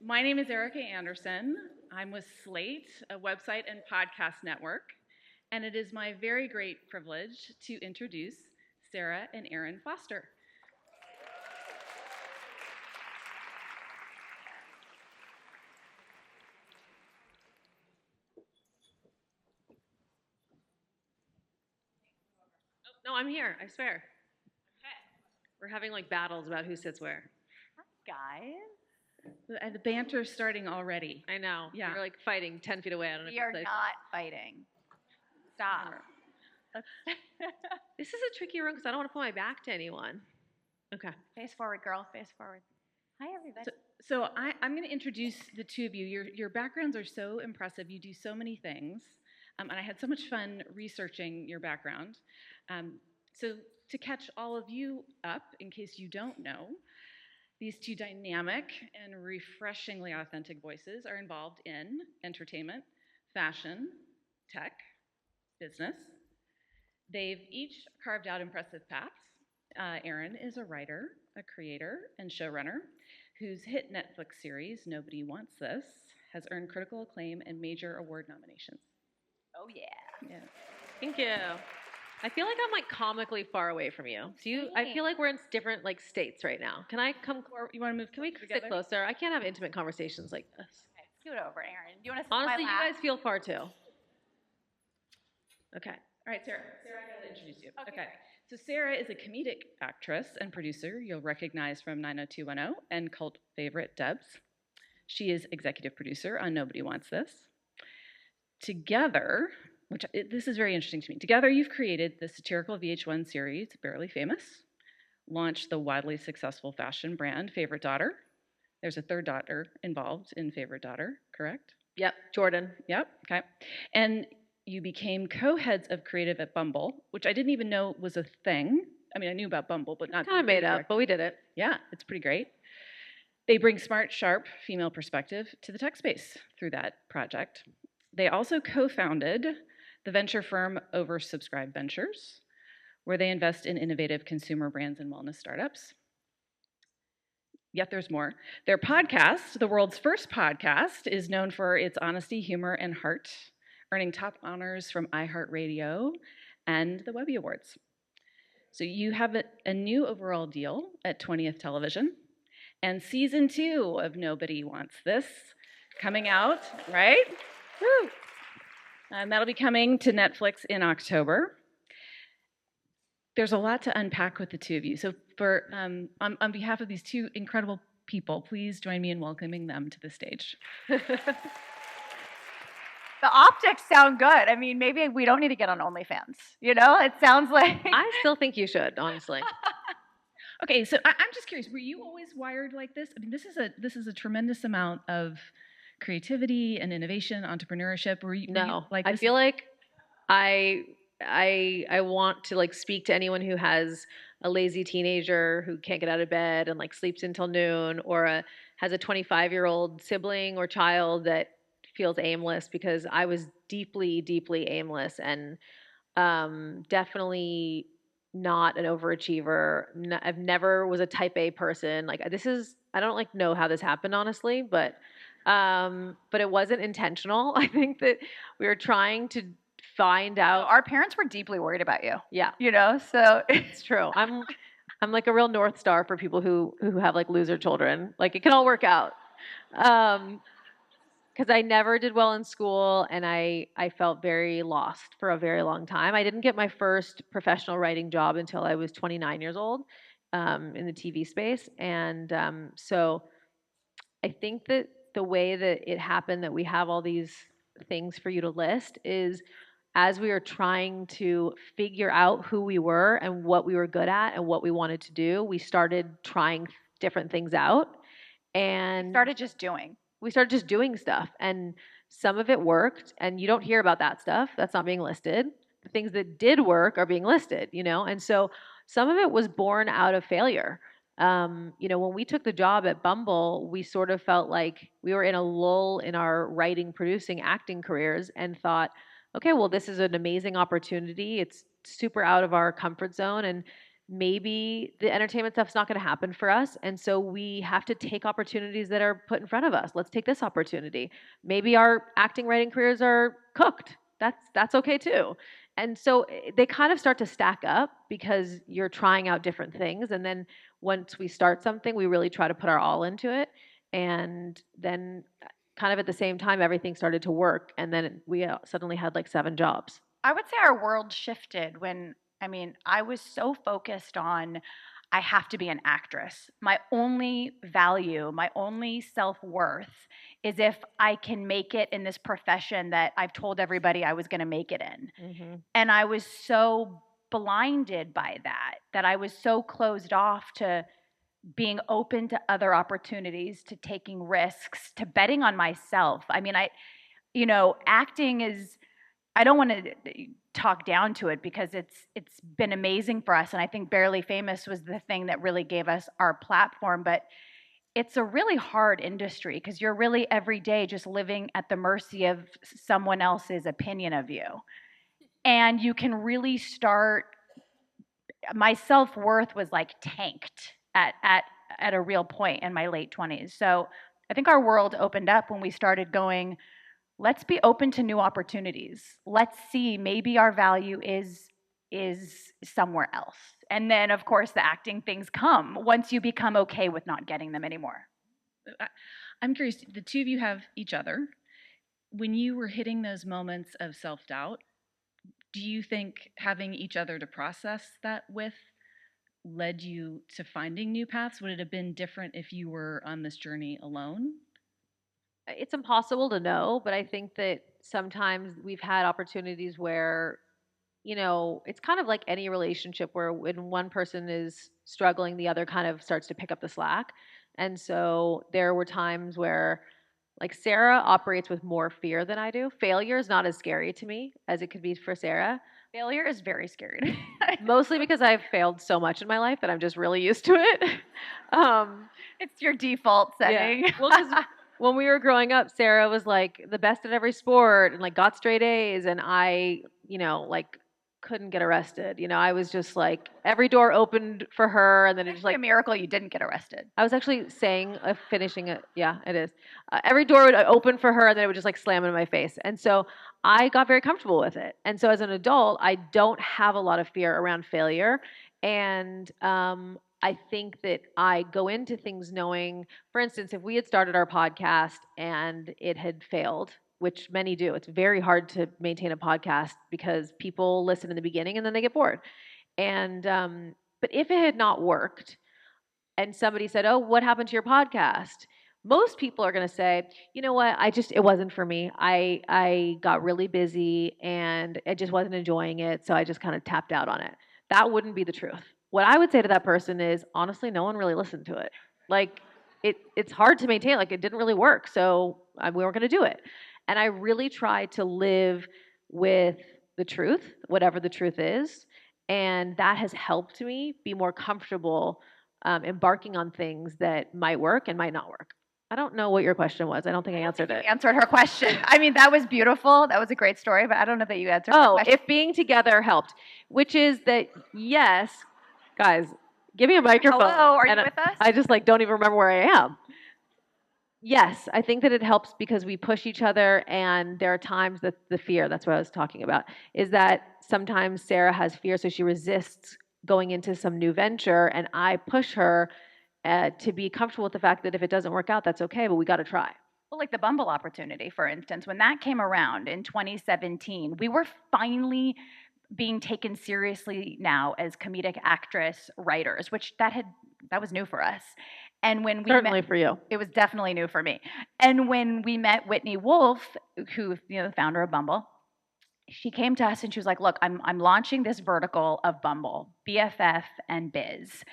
My name is Erica Anderson. I'm with Slate, a website and podcast network, and it is my very great privilege to introduce Sara and Erin Foster. No, I'm here, I swear. We're having like battles about who sits where. Guys, The banter's starting already. I know. Yeah. We're like fighting 10 feet away. I don't know we if are it's like, not fighting. Stop. This is a tricky room because I don't want to put my back to anyone. Okay. Face forward, girl. Face forward. Hi, everybody. So I'm going to introduce the two of you. Your backgrounds are so impressive. You do so many things, and I had so much fun researching your background. So to catch all of you up, in case you don't know, these two dynamic and refreshingly authentic voices are involved in entertainment, fashion, tech, business. They've each carved out impressive paths. Erin is a writer, a creator, and showrunner whose hit Netflix series, Nobody Wants This, has earned critical acclaim and major award nominations. Oh, yeah. Yeah. Thank you. I feel like I'm like comically far away from you. I feel like we're in different like states right now. Can I come? You want to move? Can we together? sit closer? I can't have intimate conversations like this. Okay, scoot over, Erin. Do you want to sit Honestly, in my you lap? guys feel far too. Okay. All right, Sara. Sara, I gotta introduce you. Okay. So Sara is a comedic actress and producer you'll recognize from 90210 and cult favorite Debs. She is executive producer on Nobody Wants This. Together, this is very interesting to me. Together, you've created the satirical VH1 series Barely Famous, launched the wildly successful fashion brand Favorite Daughter. There's a third daughter involved in Favorite Daughter, correct? Yep. Jordan. Yep. Okay. And you became co-heads of creative at Bumble, which I didn't even know was a thing. I mean, I knew about Bumble, but not Kind of made up, but we did it. Yeah, it's pretty great. They bring smart, sharp female perspective to the tech space through that project. They also co-founded the venture firm Oversubscribed Ventures, where they invest in innovative consumer brands and wellness startups. Yet there's more. Their podcast, the world's first podcast, is known for its honesty, humor, and heart, earning top honors from iHeartRadio and the Webby Awards. So you have a new overall deal at 20th Television, and season 2 of Nobody Wants This coming out, right? Woo! And that'll be coming to Netflix in October. There's a lot to unpack with the two of you. So on behalf of these two incredible people, please join me in welcoming them to the stage. The optics sound good. I mean, maybe we don't need to get on OnlyFans. You know, it sounds like. I still think you should, honestly. Okay, so I'm just curious. Were you always wired like this? I mean, this is a tremendous amount of creativity and innovation, entrepreneurship. Were you like this? I feel like I want to like speak to anyone who has a lazy teenager who can't get out of bed and like sleeps until noon, or has a 25-year-old sibling or child that feels aimless, because I was deeply, deeply aimless and definitely not an overachiever. I've never was a type A person. Like I don't like know how this happened, honestly, but it wasn't intentional. I think that we were trying to find out. Our parents were deeply worried about you. Yeah, You know, so it's true. I'm like a real North Star for people who have like loser children. Like it can all work out. Because I never did well in school, and I felt very lost for a very long time. I didn't get my first professional writing job until I was 29 years old in the TV space. And so I think that the way that it happened that we have all these things for you to list is as we were trying to figure out who we were and what we were good at and what we wanted to do, we started trying different things out. And we started just doing stuff, and some of it worked, and you don't hear about that stuff. That's not being listed. The things that did work are being listed, you know? And so some of it was born out of failure. When we took the job at Bumble, we sort of felt like we were in a lull in our writing, producing, acting careers, and thought, okay, well, this is an amazing opportunity. It's super out of our comfort zone, and maybe the entertainment stuff's not going to happen for us. And so we have to take opportunities that are put in front of us. Let's take this opportunity. Maybe our acting writing careers are cooked. That's okay too. And so they kind of start to stack up because you're trying out different things. And then once we start something, we really try to put our all into it. And then kind of at the same time, everything started to work. And then we suddenly had like 7 jobs. I would say our world shifted when, I mean, I was so focused on I have to be an actress. My only value, my only self-worth is if I can make it in this profession that I've told everybody I was going to make it in. And I was so blinded by that I was so closed off to being open to other opportunities, to taking risks, to betting on myself. I mean, acting is, I don't want to talk down to it because it's been amazing for us, and I think Barely Famous was the thing that really gave us our platform, but it's a really hard industry because you're really every day just living at the mercy of someone else's opinion of you. And you can really start, my self-worth was like tanked at a real point in my late 20s. So I think our world opened up when we started going, let's be open to new opportunities. Let's see, maybe our value is somewhere else. And then of course the acting things come once you become okay with not getting them anymore. I'm curious, the two of you have each other. When you were hitting those moments of self-doubt, do you think having each other to process that with led you to finding new paths? Would it have been different if you were on this journey alone? It's impossible to know, but I think that sometimes we've had opportunities where, it's kind of like any relationship where when one person is struggling, the other kind of starts to pick up the slack. And so there were times where, like, Sara operates with more fear than I do. Failure is not as scary to me as it could be for Sara. Failure is very scary to me. Mostly because I've failed so much in my life that I'm just really used to it. It's your default setting. Yeah. Well, 'cause when we were growing up, Sara was like the best at every sport and like got straight A's, and I, like couldn't get arrested. I was just like every door opened for her, and then it It's just like like a miracle you didn't get arrested. I was actually saying finishing it. Yeah, it is. Every door would open for her, and then it would just like slam in my face. And so I got very comfortable with it. And so as an adult, I don't have a lot of fear around failure. And I think that I go into things knowing, for instance, if we had started our podcast and it had failed, which many do, it's very hard to maintain a podcast because people listen in the beginning and then they get bored. And but if it had not worked, and somebody said, "Oh, what happened to your podcast?" Most people are going to say, "You know what? It wasn't for me. I got really busy and I just wasn't enjoying it, so I just kind of tapped out on it." That wouldn't be the truth. What I would say to that person is, honestly, no one really listened to it. Like it's hard to maintain. Like it didn't really work, so we weren't going to do it. And I really try to live with the truth, whatever the truth is, and that has helped me be more comfortable embarking on things that might work and might not work. I don't know what your question was. I don't think I answered it. You answered her question. I mean, that was beautiful. That was a great story, but I don't know that you answered her question. If being together helped, which is that, yes, guys, give me a microphone. Hello, are you with us? I just don't even remember where I am. Yes, I think that it helps because we push each other, and there are times that the fear, that's what I was talking about, is that sometimes Sara has fear, so she resists going into some new venture, and I push her to be comfortable with the fact that if it doesn't work out, that's okay, but we got to try. Well, like the Bumble opportunity, for instance, when that came around in 2017, we were finally being taken seriously now as comedic actress writers, which that was new for us. And when we Certainly for you. It was definitely new for me. And when we met Whitney Wolf, who, the founder of Bumble, she came to us and she was like, "Look, I'm launching this vertical of Bumble, BFF and Biz.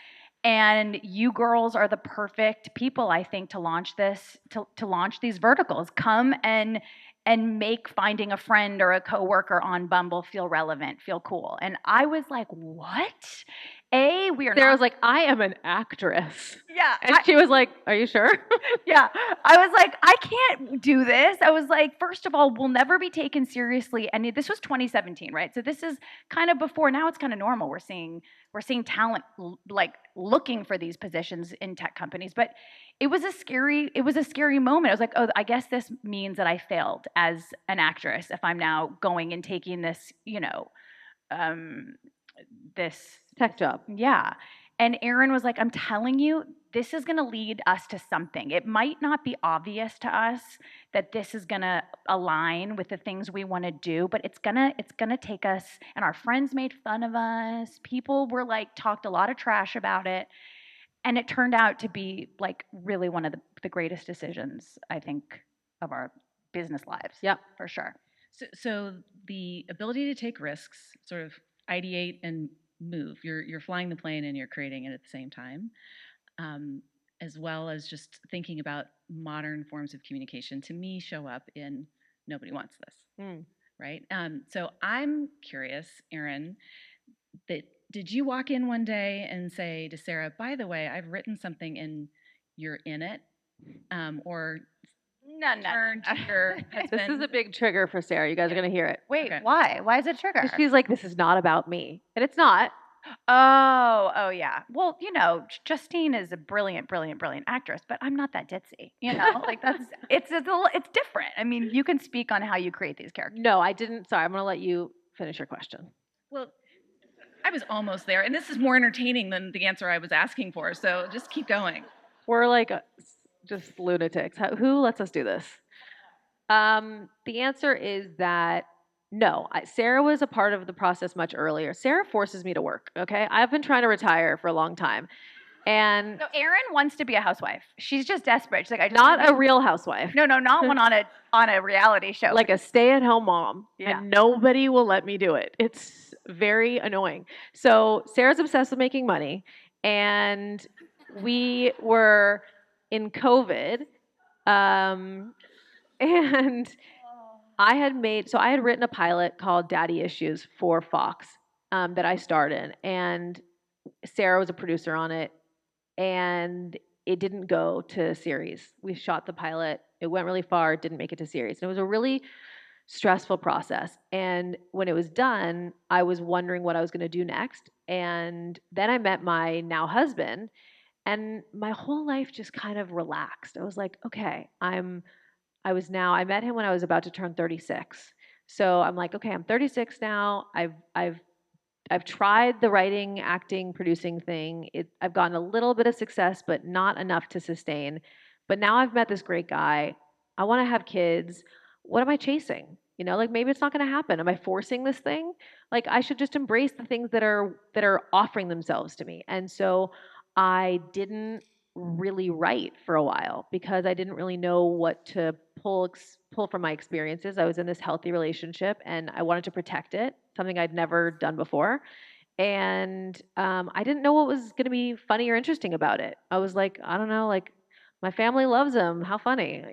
And you girls are the perfect people, I think, to launch this, to launch these verticals. Come and make finding a friend or a coworker on Bumble feel relevant, feel cool." And I was like, "What?" We are Sarah not. was like, I am an actress. Yeah. And she was like, are you sure? Yeah. I was like, I can't do this. I was like, first of all, we'll never be taken seriously. And this was 2017, right? So this is kind of before. Now it's kind of normal. We're seeing talent like looking for these positions in tech companies. But it was a scary moment. I was like, oh, I guess this means that I failed as an actress if I'm now going and taking this, this Tech job. yeah. And Erin was like, I'm telling you, this is going to lead us to something. It might not be obvious to us that this is going to align with the things we want to do, but it's going to take us, and our friends made fun of us. People were like talked a lot of trash about it, and it turned out to be like really one of the greatest decisions I think of our business lives. Yep. For sure. So the ability to take risks, sort of ideate and move. You're flying the plane and you're creating it at the same time, as well as just thinking about modern forms of communication. To me, show up in nobody wants this, right? So I'm curious, Erin, that did you walk in one day and say to Sara, "By the way, I've written something and you're in it," or turn to your husband? This is a big trigger for Sarah. You guys are going to hear it. Wait, Okay. why? Why is it a trigger? 'Cause she's like, this is not about me. And it's not. Oh, yeah. Well, Justine is a brilliant actress, but I'm not that ditzy. Like it's different. I mean, you can speak on how you create these characters. No, I didn't. Sorry, I'm going to let you finish your question. Well, I was almost there, and this is more entertaining than the answer I was asking for, so just keep going. We're like just lunatics. Who lets us do this? The answer is that no, Sarah was a part of the process much earlier. Sarah forces me to work, okay? I've been trying to retire for a long time. And So Erin wants to be a housewife. She's just desperate. She's like, not a real housewife. No, not one on a reality show. Like a stay-at-home mom. Yeah. And nobody will let me do it. It's very annoying. So Sarah's obsessed with making money. And we were in COVID. And I had written a pilot called Daddy Issues for Fox that I starred in. And Sara was a producer on it. And it didn't go to series. We shot the pilot. It went really far, didn't make it to series. And it was a really stressful process. And when it was done, I was wondering what I was going to do next. And then I met my now husband, and my whole life just kind of relaxed. I was like, okay, I met him when I was about to turn 36. So I'm like, okay, I'm 36 now. I've tried the writing, acting, producing thing. I've gotten a little bit of success, but not enough to sustain. But now I've met this great guy. I want to have kids. What am I chasing? Like maybe it's not going to happen. Am I forcing this thing? Like I should just embrace the things that are offering themselves to me. And so I didn't really write for a while because I didn't really know what to pull from my experiences. I was in this healthy relationship and I wanted to protect it, something I'd never done before. And I didn't know what was going to be funny or interesting about it. I was like, I don't know, like my family loves him. How funny,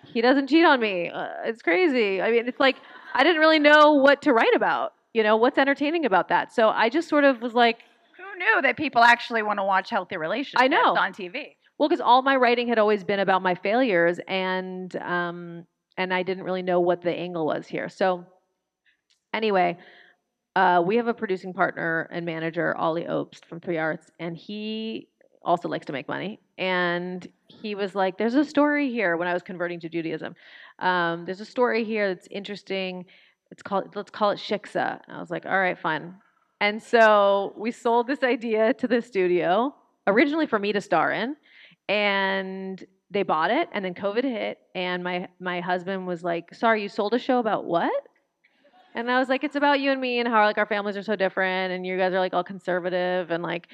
he doesn't cheat on me. It's crazy. I mean, it's like, I didn't really know what to write about, what's entertaining about that. So I just sort of was like, who knew that people actually want to watch healthy relationships on TV? Well, because all my writing had always been about my failures, and I didn't really know what the angle was here. So anyway, we have a producing partner and manager, Ollie Obst from 3 Arts, and he also likes to make money. And he was like, there's a story here when I was converting to Judaism. There's a story here that's interesting. Let's call it Shiksa. And I was like, all right, fine. And so we sold this idea to the studio, originally for me to star in, and they bought it, and then COVID hit, and my husband was like, sorry, you sold a show about what? And I was like, it's about you and me and how like our families are so different, and you guys are like all conservative and like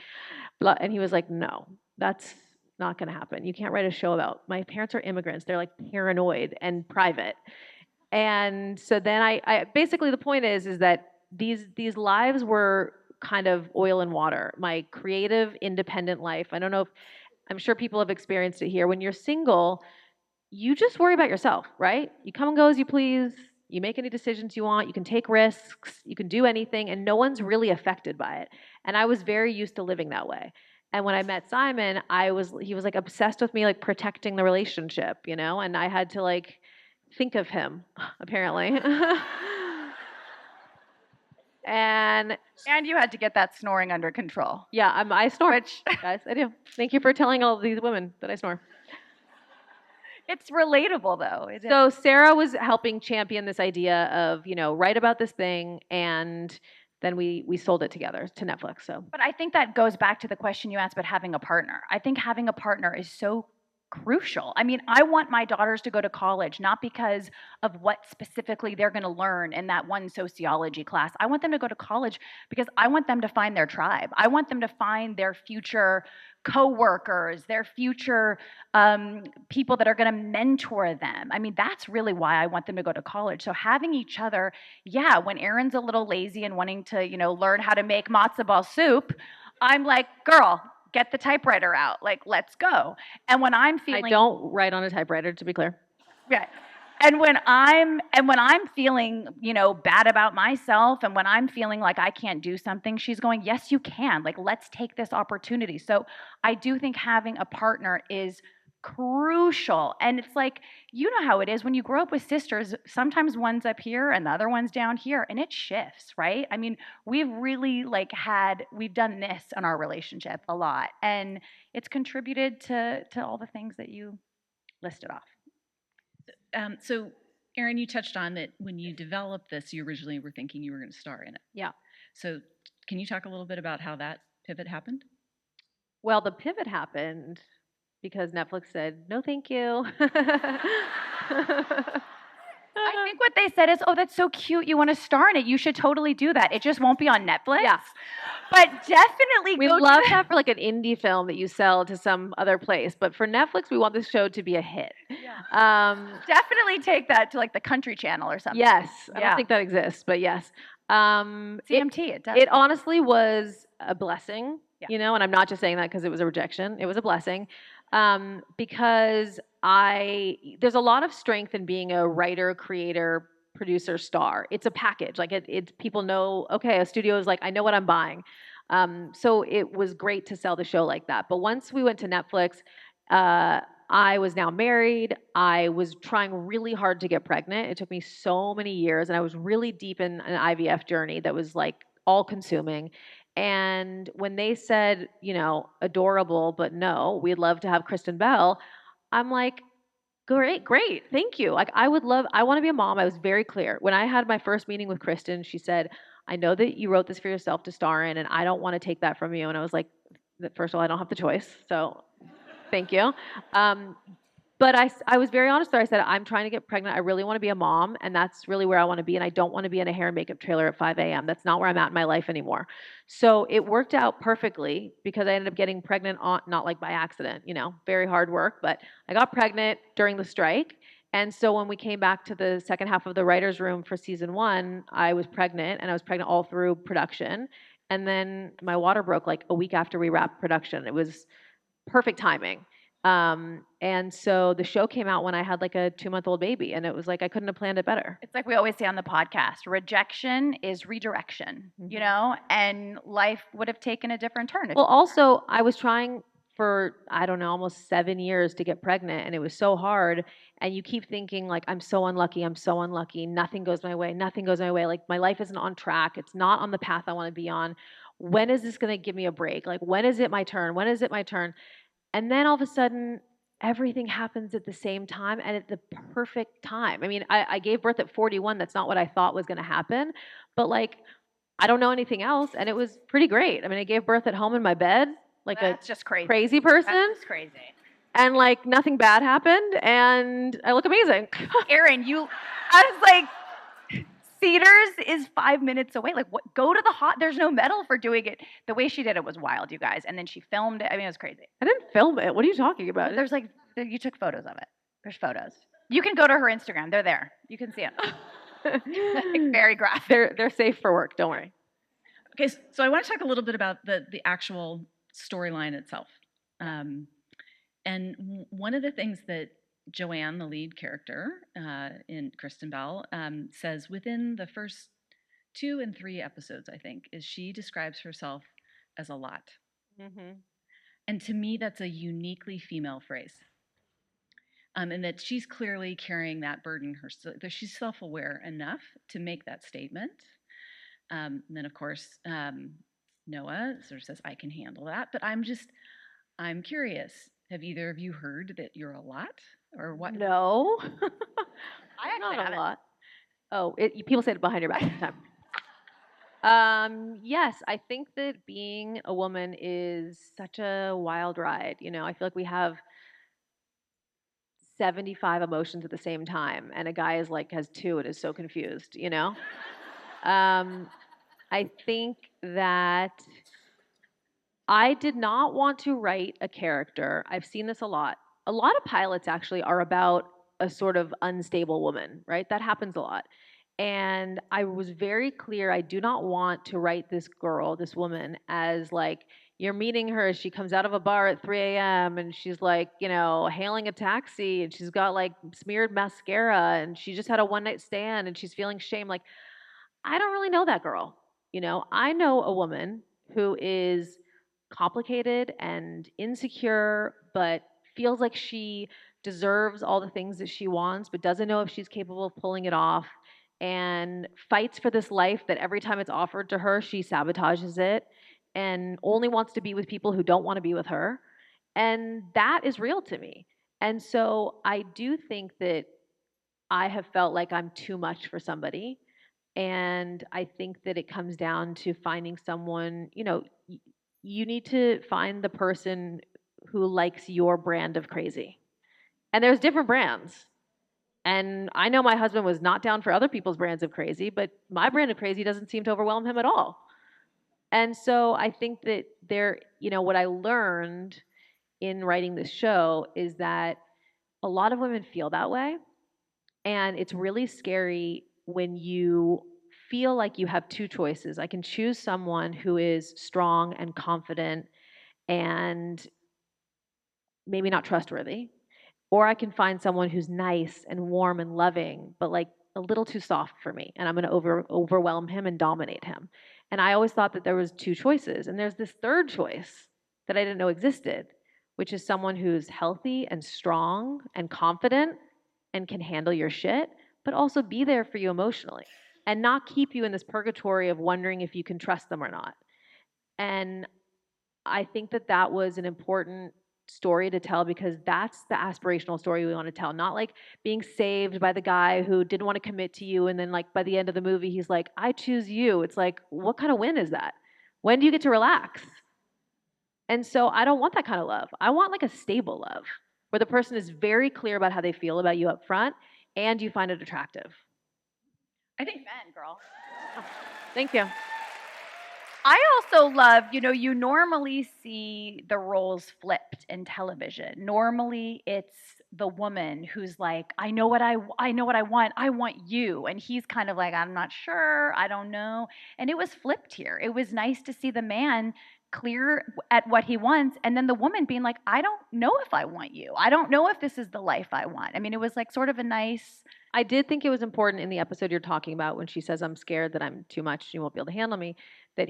blah. And he was like, no, that's not going to happen. You can't write a show about, my parents are immigrants. They're like paranoid and private. And so then I basically the point is that these lives were kind of oil and water. My creative, independent life. I don't know if, I'm sure people have experienced it here. When you're single, you just worry about yourself, right? You come and go as you please. You make any decisions you want. You can take risks. You can do anything, and no one's really affected by it. And I was very used to living that way. And when I met Simon, he was like obsessed with me, like protecting the relationship, you know, and I had to like think of him, apparently. And And you had to get that snoring under control. yeah, I snore, Which guys. I do. Thank you for telling all of these women that I snore. it's relatable though. So Sara was helping champion this idea of, you know, write about this thing, and then we sold it together to Netflix. So But I think that goes back to the question you asked about having a partner. I think having a partner is so crucial. I mean, I want my daughters to go to college, not because of what specifically they're going to learn in that one sociology class. I want them to go to college because I want them to find their tribe. I want them to find their future coworkers, their future people that are going to mentor them. I mean, that's really why I want them to go to college. So having each other, yeah, when Erin's a little lazy and wanting to, you know, learn how to make matzo ball soup, I'm like, girl, get the typewriter out. Like, let's go. And when I'm feeling, I don't write on a typewriter, to be clear. yeah. And when I'm feeling, you know, bad about myself, and when I'm feeling like I can't do something, she's going, yes, you can. Like, let's take this opportunity. So I do think having a partner is crucial. And it's like, you know how it is when you grow up with sisters, sometimes one's up here and the other one's down here, and it shifts, right? I mean, we've really we've done this in our relationship a lot, and it's contributed to all the things that you listed off. So, Erin, you touched on that when you developed this, you originally were thinking you were going to star in it. Yeah. So, can you talk a little bit about how that pivot happened? Well, the pivot happened because Netflix said, no, thank you. I think what they said is, oh, that's so cute. You want to star in it. You should totally do that. It just won't be on Netflix. Yeah. But definitely We go love to that for like an indie film that you sell to some other place. But for Netflix, we want this show to be a hit. definitely take that to like the Country Channel or something. Yes. I Yeah. don't think that exists, but yes. CMT, it does. It honestly was a blessing, Yeah. you know, and I'm not just saying that because it was a rejection. It was a blessing because there's a lot of strength in being a writer, creator, producer, star. It's a package. Like it's people know, okay, a studio is like, I know what I'm buying. So it was great to sell the show like that. But once we went to Netflix, I was now married. I was trying really hard to get pregnant. It took me so many years, and I was really deep in an IVF journey that was like all consuming. And when they said, you know, adorable, but no, we'd love to have Kristen Bell, I'm like, great, thank you. Like, I want to be a mom. I was very clear. When I had my first meeting with Kristen, she said, I know that you wrote this for yourself to star in, and I don't want to take that from you. And I was like, first of all, I don't have the choice. So thank you. But I was very honest there. I said, I'm trying to get pregnant. I really want to be a mom, and that's really where I want to be. And I don't want to be in a hair and makeup trailer at 5 a.m. That's not where I'm at in my life anymore. So it worked out perfectly because I ended up getting pregnant not like by accident, you know, very hard work, but I got pregnant during the strike. And so when we came back to the second half of the writer's room for season 1, I was pregnant, and I was pregnant all through production. And then my water broke like a week after we wrapped production. It was perfect timing. And so the show came out when I had like a 2-month-old baby, and it was like I couldn't have planned it better. It's like we always say on the podcast, rejection is redirection, you know, and life would have taken a different turn. Well, also, I was trying for, I don't know, almost 7 years to get pregnant, and it was so hard. And you keep thinking, like, I'm so unlucky, nothing goes my way, like, my life isn't on track, it's not on the path I want to be on. When is this going to give me a break? Like, when is it my turn? And then all of a sudden, everything happens at the same time and at the perfect time. I mean, I gave birth at 41. That's not what I thought was going to happen. But like, I don't know anything else. And it was pretty great. I mean, I gave birth at home in my bed, like That's just crazy. Crazy person. That's crazy. And like, nothing bad happened. And I look amazing. Erin, I was like, Cedars is 5 minutes away. Like, what? Go to the there's no medal for doing it. The way she did it was wild, you guys. And then she filmed it. I mean, it was crazy. I didn't film it. What are you talking about? There's like, you took photos of it. There's photos. You can go to her Instagram. They're there. You can see them. Like, very graphic. They're safe for work. Don't worry. Okay, so I want to talk a little bit about the actual storyline itself. And one of the things that Joanne, the lead character in Kristen Bell, says within the first 2 and 3 episodes, I think, is she describes herself as a lot. Mm-hmm. And to me, that's a uniquely female phrase. And that she's clearly carrying that burden herself. She's self-aware enough to make that statement. And then, of course, Noah sort of says, "I can handle that." But I'm curious. Have either of you heard that you're a lot, or what? No, I actually not a haven't. lot. Oh, people say it behind your back all the time. Yes, I think that being a woman is such a wild ride. I feel like we have 75 emotions at the same time, and a guy is like has two and is so confused. Um, I think that I did not want to write a character. I've seen this a lot. A lot of pilots actually are about a sort of unstable woman, right? That happens a lot. And I was very clear I do not want to write this girl, this woman, as like you're meeting her. She comes out of a bar at 3 a.m. and she's like, hailing a taxi and she's got like smeared mascara and she just had a one night stand and she's feeling shame. Like, I don't really know that girl. I know a woman who is complicated and insecure, but feels like she deserves all the things that she wants, but doesn't know if she's capable of pulling it off, and fights for this life that every time it's offered to her, she sabotages it and only wants to be with people who don't want to be with her. And that is real to me. And so I do think that I have felt like I'm too much for somebody. And I think that it comes down to finding someone, you need to find the person who likes your brand of crazy. And there's different brands. And I know my husband was not down for other people's brands of crazy, but my brand of crazy doesn't seem to overwhelm him at all. And so I think that what I learned in writing this show is that a lot of women feel that way. And it's really scary when you feel like you have two choices. I can choose someone who is strong and confident and maybe not trustworthy, or I can find someone who's nice and warm and loving, but like a little too soft for me, and I'm going to overwhelm him and dominate him. And I always thought that there was two choices, and there's this third choice that I didn't know existed, which is someone who's healthy and strong and confident and can handle your shit, but also be there for you emotionally and not keep you in this purgatory of wondering if you can trust them or not. And I think that that was an important story to tell because that's the aspirational story we want to tell. Not like being saved by the guy who didn't want to commit to you. And then, like, by the end of the movie, he's like, I choose you. It's like, what kind of win is that? When do you get to relax? And so I don't want that kind of love. I want like a stable love where the person is very clear about how they feel about you up front and you find it attractive. I think Amen, girl. Thank you. I also love, you normally see the roles flipped in television. Normally it's the woman who's like, I know what I want. I want you. And he's kind of like, I'm not sure. I don't know. And it was flipped here. It was nice to see the man clear at what he wants and then the woman being like, I don't know if I want you. I don't know if this is the life I want. I mean, it was like sort of a nice. I did think it was important in the episode you're talking about when she says, I'm scared that I'm too much, you won't be able to handle me, that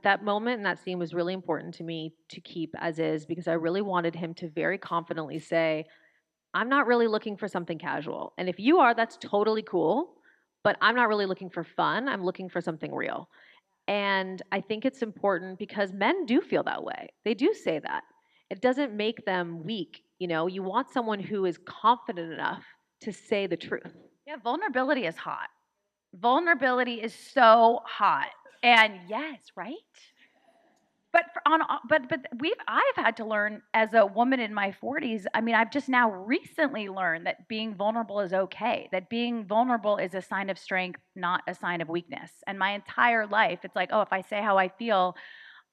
that moment and that scene was really important to me to keep as is because I really wanted him to very confidently say, I'm not really looking for something casual. And if you are, that's totally cool, but I'm not really looking for fun. I'm looking for something real. And I think it's important because men do feel that way. They do say that. It doesn't make them weak. You want someone who is confident enough to say the truth. Yeah, vulnerability is hot. Vulnerability is so hot. And yes, right? I've had to learn as a woman in my 40s. I mean, I've just now recently learned that being vulnerable is okay. That being vulnerable is a sign of strength, not a sign of weakness. And my entire life, it's like, oh, if I say how I feel,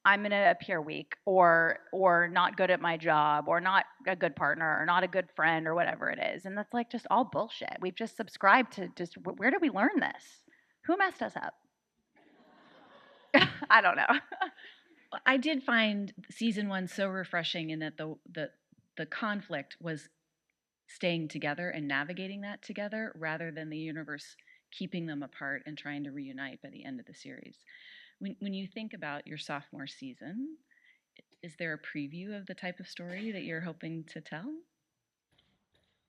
I'm going to appear weak or not good at my job or not a good partner or not a good friend or whatever it is. And that's like just all bullshit. We've just subscribed to just where did we learn this? Who messed us up? I don't know. I did find season 1 so refreshing in that the conflict was staying together and navigating that together rather than the universe keeping them apart and trying to reunite by the end of the series. When you think about your sophomore season, is there a preview of the type of story that you're hoping to tell?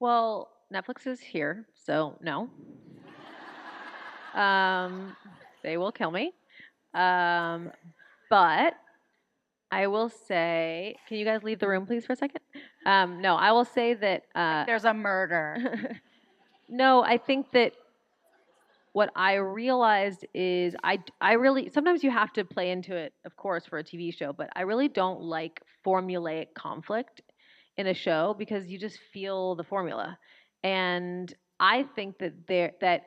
Well, Netflix is here, so no. Um, they will kill me. Um, but I will say, can you guys leave the room, please, for a second? No, I will say that. There's a murder. No, I think that what I realized is I really, sometimes you have to play into it, of course, for a TV show, but I really don't like formulaic conflict in a show because you just feel the formula. And I think that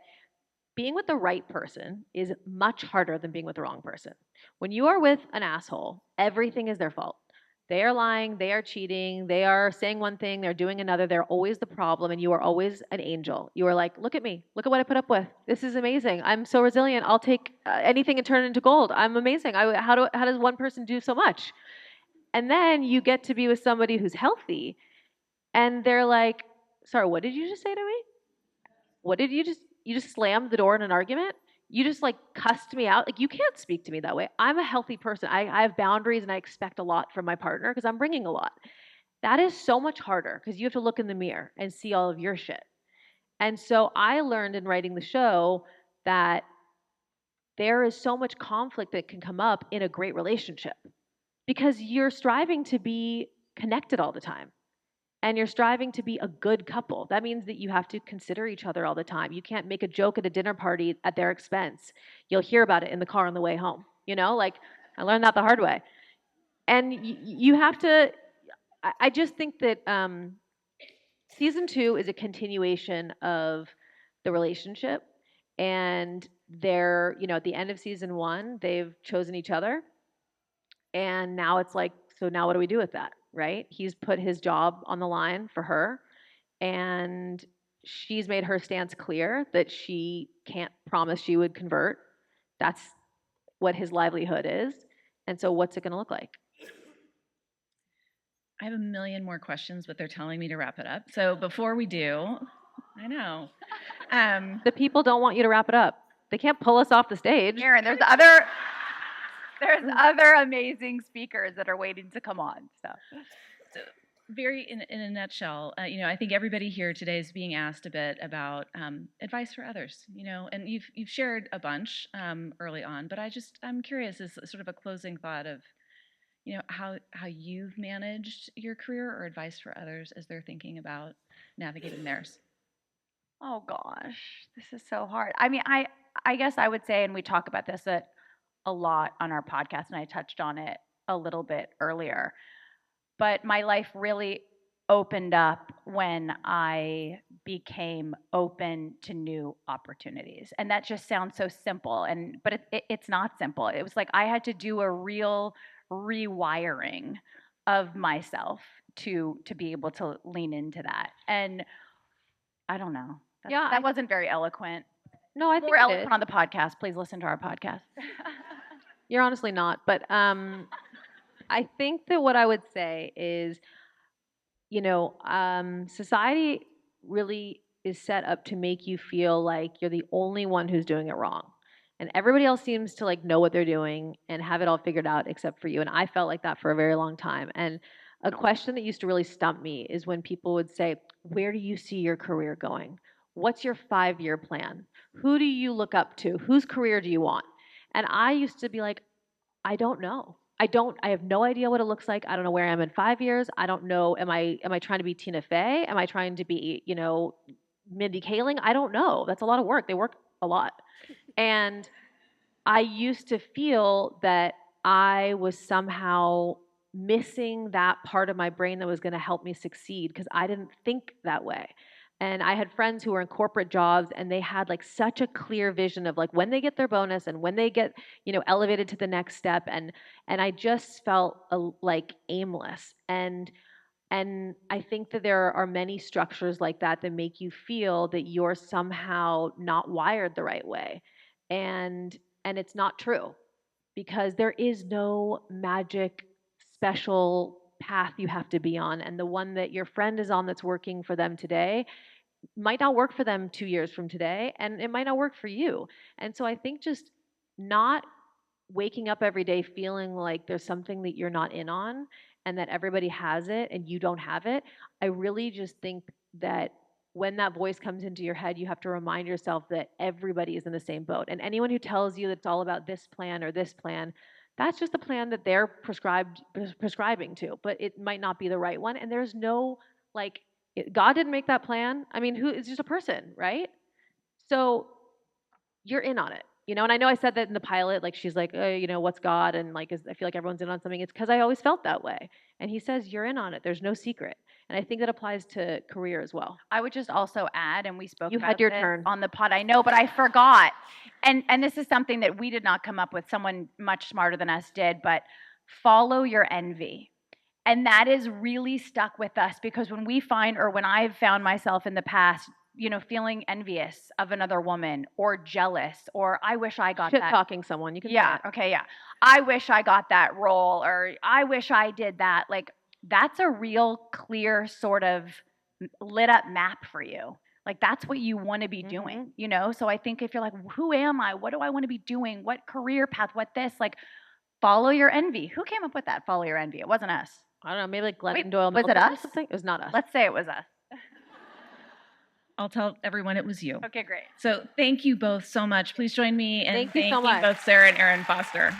being with the right person is much harder than being with the wrong person. When you are with an asshole, everything is their fault. They are lying, they are cheating, they are saying one thing, they're doing another, they're always the problem, and you are always an angel. You are like, look at me, look at what I put up with. This is amazing. I'm so resilient. I'll take anything and turn it into gold. I'm amazing. How does one person do so much? And then you get to be with somebody who's healthy, and they're like, sorry, what did you just say to me? What did you just slammed the door in an argument? You just like cussed me out. Like you can't speak to me that way. I'm a healthy person. I have boundaries and I expect a lot from my partner because I'm bringing a lot. That is so much harder because you have to look in the mirror and see all of your shit. And so I learned in writing the show that there is so much conflict that can come up in a great relationship because you're striving to be connected all the time and you're striving to be a good couple. That means that you have to consider each other all the time. You can't make a joke at a dinner party at their expense. You'll hear about it in the car on the way home. You know, like I learned that the hard way. And you have to, I just think that season 2 is a continuation of the relationship. And they're, at the end of season 1, they've chosen each other. And now it's like, so now what do we do with that, right? He's put his job on the line for her, and she's made her stance clear that she can't promise she would convert. That's what his livelihood is. And so, what's it going to look like? I have a million more questions, but they're telling me to wrap it up. So before we do, I know. The people don't want you to wrap it up. They can't pull us off the stage. Erin, there's other amazing speakers that are waiting to come on. So very in a nutshell, I think everybody here today is being asked a bit about advice for others, and you've shared a bunch early on, but I'm curious as sort of a closing thought of, how you've managed your career or advice for others as they're thinking about navigating theirs. oh gosh, this is so hard. I mean, I guess I would say, and we talk about this a lot on our podcast, and I touched on it a little bit earlier, but my life really opened up when I became open to new opportunities. And that just sounds so simple, but it's not simple. It was like I had to do a real rewiring of myself to be able to lean into that. And I don't know. That wasn't very eloquent. No, I think more eloquent on the podcast. Please listen to our podcast. You're honestly not, but I think that what I would say is, society really is set up to make you feel like you're the only one who's doing it wrong. And everybody else seems to like know what they're doing and have it all figured out except for you. And I felt like that for a very long time. And a question that used to really stump me is when people would say, where do you see your career going? What's your 5-year plan? Who do you look up to? Whose career do you want? And I used to be like, I don't know. I have no idea what it looks like. I don't know where I am in 5 years. I don't know. Am I trying to be Tina Fey? Am I trying to be, Mindy Kaling? I don't know. That's a lot of work. They work a lot. And I used to feel that I was somehow missing that part of my brain that was going to help me succeed because I didn't think that way. And I had friends who were in corporate jobs and they had like such a clear vision of like when they get their bonus and when they get, elevated to the next step. And I just felt like aimless. And I think that there are many structures like that that make you feel that you're somehow not wired the right way. And it's not true because there is no magic special path you have to be on, and the one that your friend is on that's working for them today might not work for them 2 years from today, and it might not work for you. And so I think just not waking up every day feeling like there's something that you're not in on and that everybody has it and you don't have it. I really just think that when that voice comes into your head, you have to remind yourself that everybody is in the same boat. And anyone who tells you that it's all about this plan or this plan, that's just the plan that they're prescribing to, but it might not be the right one. And there's no like God didn't make that plan. I mean, who is just a person, right? So you're in on it, and I know I said that in the pilot, like she's like, what's God? And like, I feel like everyone's in on something. It's because I always felt that way. And he says, you're in on it. There's no secret. And I think that applies to career as well. I would just also add, and we spoke You about had your this turn on the pod. I know, but I forgot. And this is something that we did not come up with. Someone much smarter than us did, but follow your envy. And that is really stuck with us because when I've found myself in the past, feeling envious of another woman or jealous, or I wish I got shit that. talking someone. You can Yeah. Okay. Yeah. I wish I got that role, or I wish I did that. Like, that's a real clear sort of lit up map for you. Like, that's what you want to be doing, So I think if you're like, who am I? What do I want to be doing? What career path? What this? Like, follow your envy. Who came up with that? Follow your envy. It wasn't us. I don't know, maybe like Glennon Doyle. Was it us? Or something? It was not us. Let's say it was us. I'll tell everyone it was you. Okay, great. So thank you both so much. Please join me in Thank you so thanking much. both Sara and Erin Foster.